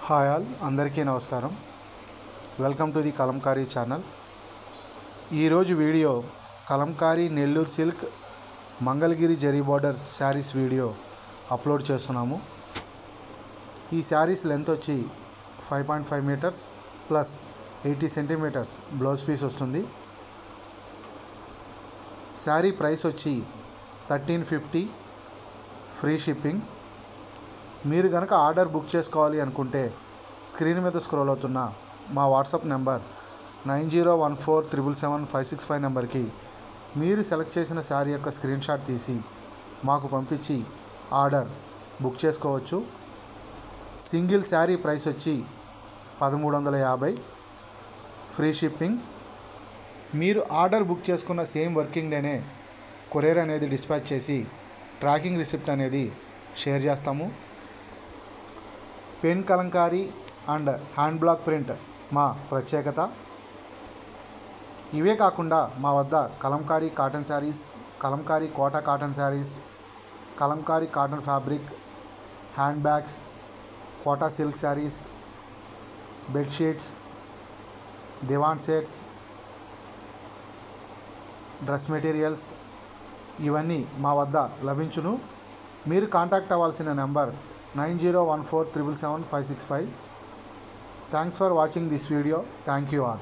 Hi all, అందరికీ నమస్కారం. Welcome to the Kalamkari channel. ఈరోజు video Kalamkari Nellore silk Mangalagiri zari borders sarees video upload చేస్తున్నాము. ఈ శారీస్ లెంత్ వచ్చి 5.5 metres plus 80 centimetres blouse piece వస్తుంది. శారీ ప్రైస్ వచ్చి 1350 ఫ్రీ షిప్పింగ్. మీరు కనుక ఆర్డర్ బుక్ చేసుకోవాలి అనుకుంటే స్క్రీన్ మీద స్క్రోల్ అవుతున్న మా వాట్సాప్ నెంబర్ 9014777565 నెంబర్కి మీరు సెలెక్ట్ చేసిన శారీ యొక్క స్క్రీన్ షాట్ తీసి మాకు పంపించి ఆర్డర్ బుక్ చేసుకోవచ్చు. సింగిల్ శారీ ప్రైస్ వచ్చి 1350 ఫ్రీ షిప్పింగ్. మీరు ఆర్డర్ బుక్ చేసుకున్న సేమ్ వర్కింగ్ డేనే కొరియర్ అనేది డిస్పాచ్ చేసి ట్రాకింగ్ రిసిప్ట్ అనేది షేర్ చేస్తాము. Pen Kalamkari and hand block print మా ప్రత్యేకత. ఇవే కాకుండా మా వద్ద Kalamkari cotton sarees, Kalamkari Kota cotton sarees, Kalamkari cotton fabric, hand bags, Kota silk sarees, bedsheets, divan sets, dress materials ఇవన్నీ మా వద్ద లభించును. మీరు కాంటాక్ట్ అవ్వాల్సిన number 9014777565. Thanks for watching this video. Thank you all.